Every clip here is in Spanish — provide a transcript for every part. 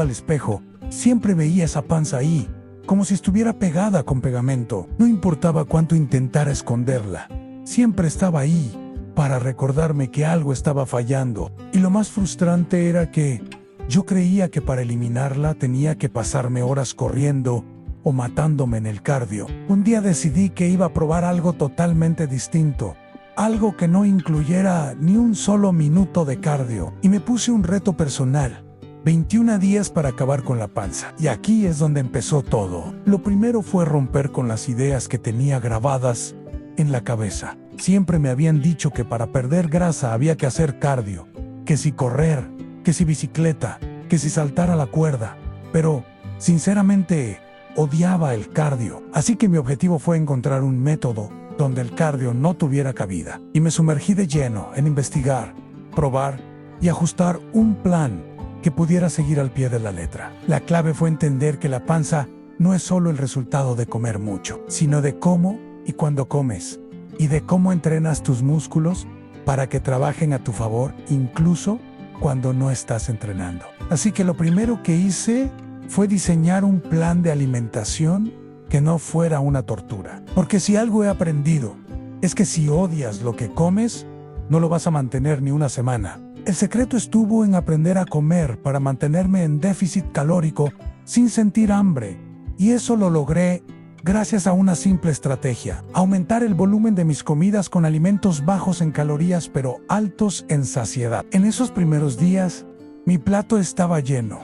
al espejo, siempre veía esa panza ahí, como si estuviera pegada con pegamento. No importaba cuánto intentara esconderla, siempre estaba ahí, para recordarme que algo estaba fallando. Y lo más frustrante era que yo creía que para eliminarla tenía que pasarme horas corriendo o matándome en el cardio. Un día decidí que iba a probar algo totalmente distinto, algo que no incluyera ni un solo minuto de cardio, y me puse un reto personal: 21 días para acabar con la panza. Y aquí es donde empezó todo. Lo primero fue romper con las ideas que tenía grabadas en la cabeza. Siempre me habían dicho que para perder grasa había que hacer cardio, que si correr, que si bicicleta, que si saltar a la cuerda, pero sinceramente odiaba el cardio. Así que mi objetivo fue encontrar un método donde el cardio no tuviera cabida, y me sumergí de lleno en investigar, probar y ajustar un plan que pudiera seguir al pie de la letra. La clave fue entender que la panza no es solo el resultado de comer mucho, sino de cómo y cuándo comes, y de cómo entrenas tus músculos para que trabajen a tu favor incluso cuando no estás entrenando. Así que lo primero que hice fue diseñar un plan de alimentación que no fuera una tortura. Porque si algo he aprendido, es que si odias lo que comes, no lo vas a mantener ni una semana. El secreto estuvo en aprender a comer para mantenerme en déficit calórico sin sentir hambre. Y eso lo logré gracias a una simple estrategia: aumentar el volumen de mis comidas con alimentos bajos en calorías pero altos en saciedad. En esos primeros días, mi plato estaba lleno,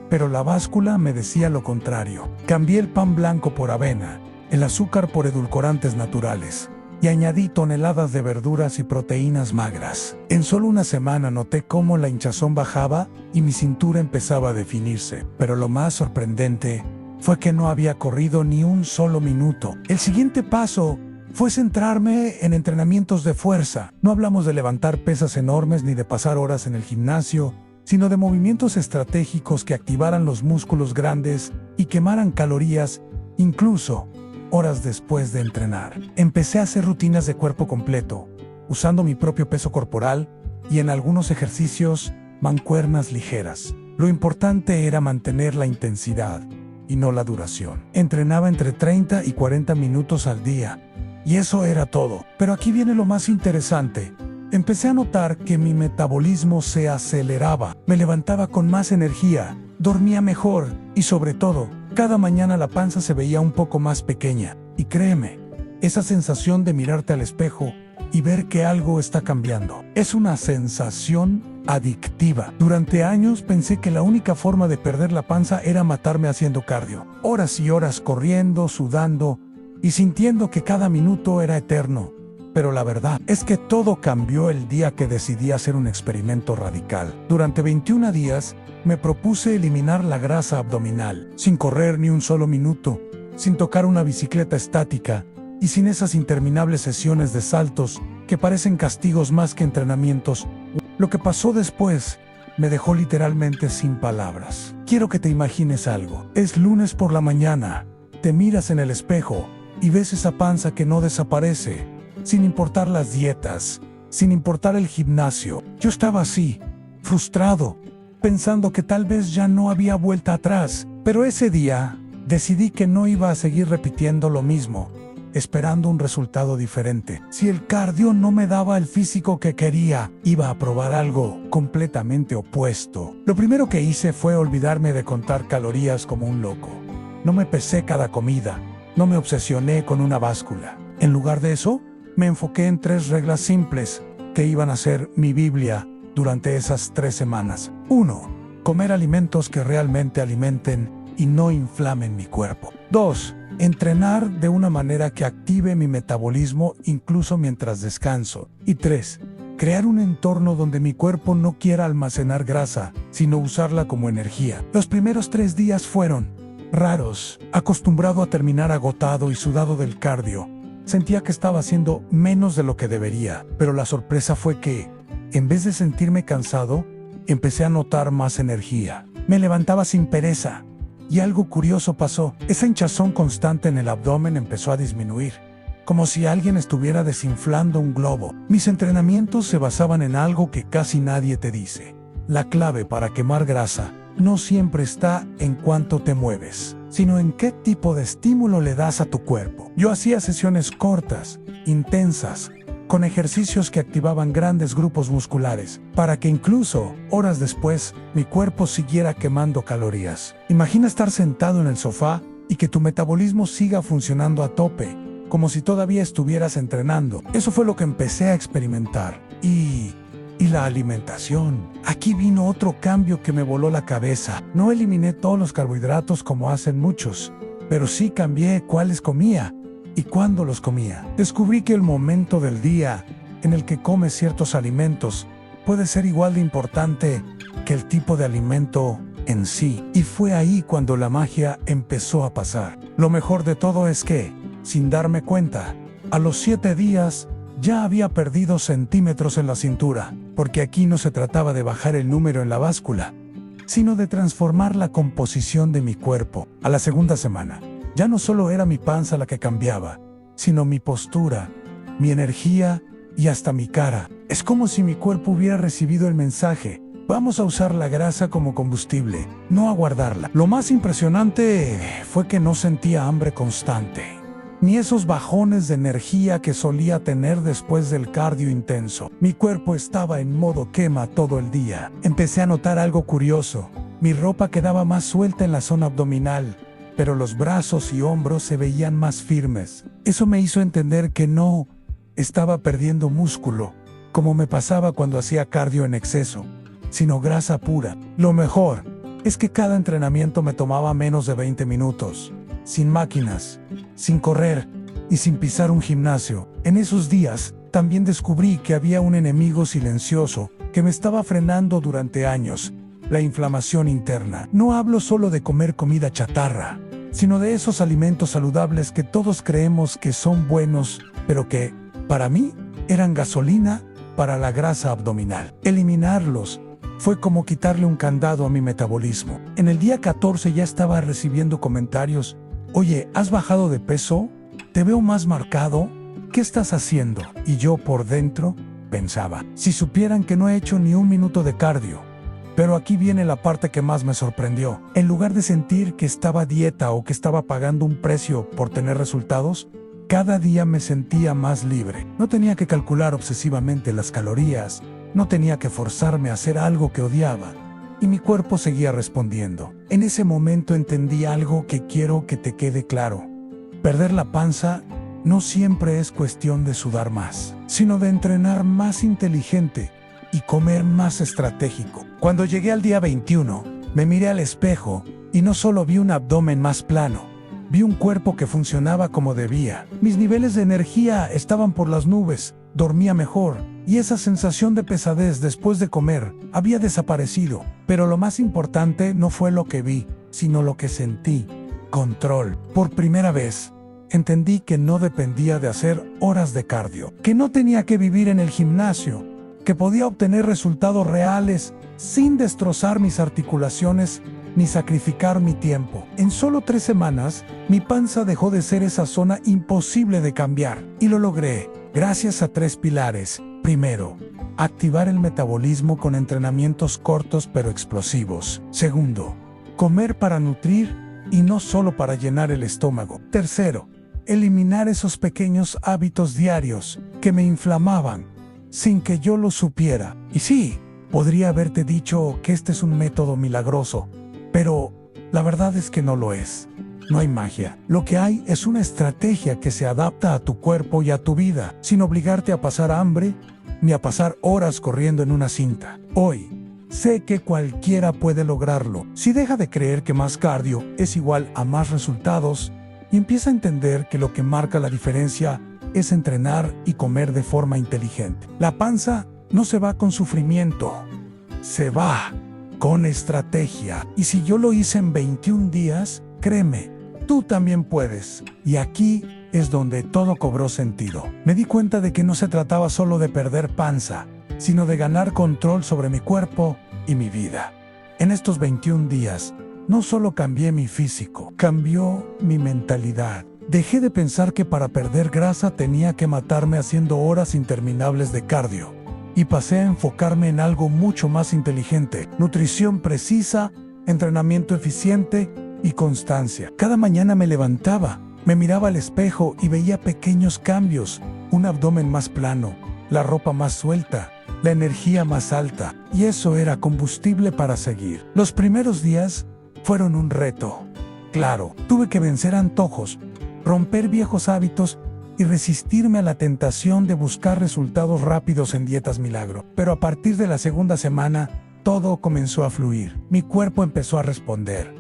pero la báscula me decía lo contrario. Cambié el pan blanco por avena, el azúcar por edulcorantes naturales, y añadí toneladas de verduras y proteínas magras. En solo una semana noté cómo la hinchazón bajaba y mi cintura empezaba a definirse. Pero lo más sorprendente fue que no había corrido ni un solo minuto. El siguiente paso fue centrarme en entrenamientos de fuerza. No hablamos de levantar pesas enormes ni de pasar horas en el gimnasio, sino de movimientos estratégicos que activaran los músculos grandes y quemaran calorías, incluso horas después de entrenar. Empecé a hacer rutinas de cuerpo completo, usando mi propio peso corporal y en algunos ejercicios, mancuernas ligeras. Lo importante era mantener la intensidad y no la duración. Entrenaba entre 30 y 40 minutos al día, y eso era todo. Pero aquí viene lo más interesante. Empecé a notar que mi metabolismo se aceleraba, me levantaba con más energía, dormía mejor y sobre todo, cada mañana la panza se veía un poco más pequeña. Y créeme, esa sensación de mirarte al espejo y ver que algo está cambiando es una sensación adictiva. Durante años pensé que la única forma de perder la panza era matarme haciendo cardio. Horas y horas corriendo, sudando y sintiendo que cada minuto era eterno. Pero la verdad es que todo cambió el día que decidí hacer un experimento radical. Durante 21 días me propuse eliminar la grasa abdominal, sin correr ni un solo minuto, sin tocar una bicicleta estática y sin esas interminables sesiones de saltos que parecen castigos más que entrenamientos. Lo que pasó después me dejó literalmente sin palabras. Quiero que te imagines algo. Es lunes por la mañana, te miras en el espejo y ves esa panza que no desaparece. Sin importar las dietas, sin importar el gimnasio. Yo estaba así, frustrado, pensando que tal vez ya no había vuelta atrás. Pero ese día, decidí que no iba a seguir repitiendo lo mismo, esperando un resultado diferente. Si el cardio no me daba el físico que quería, iba a probar algo completamente opuesto. Lo primero que hice fue olvidarme de contar calorías como un loco. No me pesé cada comida, no me obsesioné con una báscula. En lugar de eso, me enfoqué en 3 reglas simples que iban a ser mi Biblia durante esas 3 semanas. 1. Comer alimentos que realmente alimenten y no inflamen mi cuerpo. 2. Entrenar de una manera que active mi metabolismo incluso mientras descanso. Y 3. Crear un entorno donde mi cuerpo no quiera almacenar grasa, sino usarla como energía. Los primeros 3 días fueron raros. Acostumbrado a terminar agotado y sudado del cardio, sentía que estaba haciendo menos de lo que debería, pero la sorpresa fue que, en vez de sentirme cansado, empecé a notar más energía. Me levantaba sin pereza, y algo curioso pasó. Esa hinchazón constante en el abdomen empezó a disminuir, como si alguien estuviera desinflando un globo. Mis entrenamientos se basaban en algo que casi nadie te dice. La clave para quemar grasa no siempre está en cuánto te mueves, sino en qué tipo de estímulo le das a tu cuerpo. Yo hacía sesiones cortas, intensas, con ejercicios que activaban grandes grupos musculares, para que incluso, horas después, mi cuerpo siguiera quemando calorías. Imagina estar sentado en el sofá y que tu metabolismo siga funcionando a tope, como si todavía estuvieras entrenando. Eso fue lo que empecé a experimentar. Y la alimentación. Aquí vino otro cambio que me voló la cabeza. No eliminé todos los carbohidratos como hacen muchos, pero sí cambié cuáles comía y cuándo los comía. Descubrí que el momento del día en el que comes ciertos alimentos puede ser igual de importante que el tipo de alimento en sí. Y fue ahí cuando la magia empezó a pasar. Lo mejor de todo es que, sin darme cuenta, a los 7 días ya había perdido centímetros en la cintura, porque aquí no se trataba de bajar el número en la báscula, sino de transformar la composición de mi cuerpo. A la segunda semana, ya no solo era mi panza la que cambiaba, sino mi postura, mi energía y hasta mi cara. Es como si mi cuerpo hubiera recibido el mensaje: vamos a usar la grasa como combustible, no a guardarla. Lo más impresionante fue que no sentía hambre constante, ni esos bajones de energía que solía tener después del cardio intenso. Mi cuerpo estaba en modo quema todo el día. Empecé a notar algo curioso. Mi ropa quedaba más suelta en la zona abdominal, pero los brazos y hombros se veían más firmes. Eso me hizo entender que no estaba perdiendo músculo, como me pasaba cuando hacía cardio en exceso, sino grasa pura. Lo mejor es que cada entrenamiento me tomaba menos de 20 minutos, sin máquinas, sin correr y sin pisar un gimnasio. En esos días también descubrí que había un enemigo silencioso que me estaba frenando durante años: la inflamación interna. No hablo solo de comer comida chatarra, sino de esos alimentos saludables que todos creemos que son buenos, pero que, para mí, eran gasolina para la grasa abdominal. Eliminarlos fue como quitarle un candado a mi metabolismo. En el día 14 ya estaba recibiendo comentarios: oye, ¿has bajado de peso? ¿Te veo más marcado? ¿Qué estás haciendo? Y yo por dentro pensaba: si supieran que no he hecho ni un minuto de cardio. Pero aquí viene la parte que más me sorprendió. En lugar de sentir que estaba a dieta o que estaba pagando un precio por tener resultados, cada día me sentía más libre. No tenía que calcular obsesivamente las calorías, no tenía que forzarme a hacer algo que odiaba, y mi cuerpo seguía respondiendo. En ese momento entendí algo que quiero que te quede claro: perder la panza no siempre es cuestión de sudar más, sino de entrenar más inteligente y comer más estratégico. Cuando llegué al día 21, me miré al espejo y no solo vi un abdomen más plano, vi un cuerpo que funcionaba como debía. Mis niveles de energía estaban por las nubes, dormía mejor, y esa sensación de pesadez después de comer había desaparecido. Pero lo más importante no fue lo que vi, sino lo que sentí: control. Por primera vez, entendí que no dependía de hacer horas de cardio, que no tenía que vivir en el gimnasio, que podía obtener resultados reales sin destrozar mis articulaciones ni sacrificar mi tiempo. En solo 3 semanas, mi panza dejó de ser esa zona imposible de cambiar. Y lo logré gracias a 3 pilares. Primero, activar el metabolismo con entrenamientos cortos pero explosivos. Segundo, comer para nutrir y no solo para llenar el estómago. Tercero, eliminar esos pequeños hábitos diarios que me inflamaban sin que yo lo supiera. Y sí, podría haberte dicho que este es un método milagroso, pero la verdad es que no lo es. No hay magia. Lo que hay es una estrategia que se adapta a tu cuerpo y a tu vida, sin obligarte a pasar hambre ni a pasar horas corriendo en una cinta. Hoy, sé que cualquiera puede lograrlo. Si deja de creer que más cardio es igual a más resultados y empieza a entender que lo que marca la diferencia es entrenar y comer de forma inteligente. La panza no se va con sufrimiento, se va con estrategia. Y si yo lo hice en 21 días, créeme, tú también puedes. Y aquí es donde todo cobró sentido. Me di cuenta de que no se trataba solo de perder panza, sino de ganar control sobre mi cuerpo y mi vida. En estos 21 días, no solo cambié mi físico, cambió mi mentalidad. Dejé de pensar que para perder grasa tenía que matarme haciendo horas interminables de cardio, y pasé a enfocarme en algo mucho más inteligente: nutrición precisa entrenamiento eficiente y constancia. Cada mañana me levantaba, me miraba al espejo y veía pequeños cambios, un abdomen más plano, la ropa más suelta, la energía más alta, y eso era combustible para seguir. Los primeros días fueron un reto. Claro, tuve que vencer antojos, romper viejos hábitos y resistirme a la tentación de buscar resultados rápidos en dietas milagro. Pero a partir de la segunda semana, todo comenzó a fluir. Mi cuerpo empezó a responder,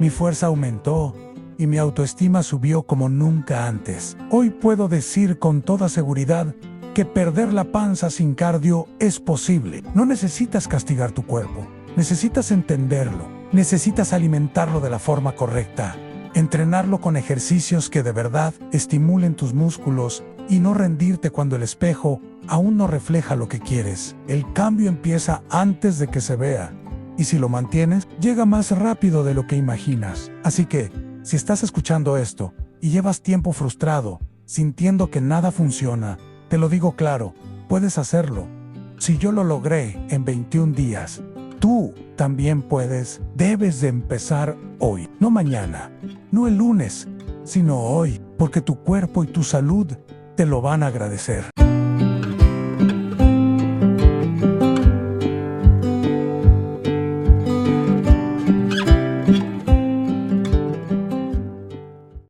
mi fuerza aumentó y mi autoestima subió como nunca antes. Hoy puedo decir con toda seguridad que perder la panza sin cardio es posible. No necesitas castigar tu cuerpo, necesitas entenderlo, necesitas alimentarlo de la forma correcta, entrenarlo con ejercicios que de verdad estimulen tus músculos y no rendirte cuando el espejo aún no refleja lo que quieres. El cambio empieza antes de que se vea, y si lo mantienes, llega más rápido de lo que imaginas. Así que, si estás escuchando esto y llevas tiempo frustrado, sintiendo que nada funciona, te lo digo claro, puedes hacerlo. Si yo lo logré en 21 días, tú también puedes. Debes de empezar hoy, no mañana, no el lunes, sino hoy, porque tu cuerpo y tu salud te lo van a agradecer.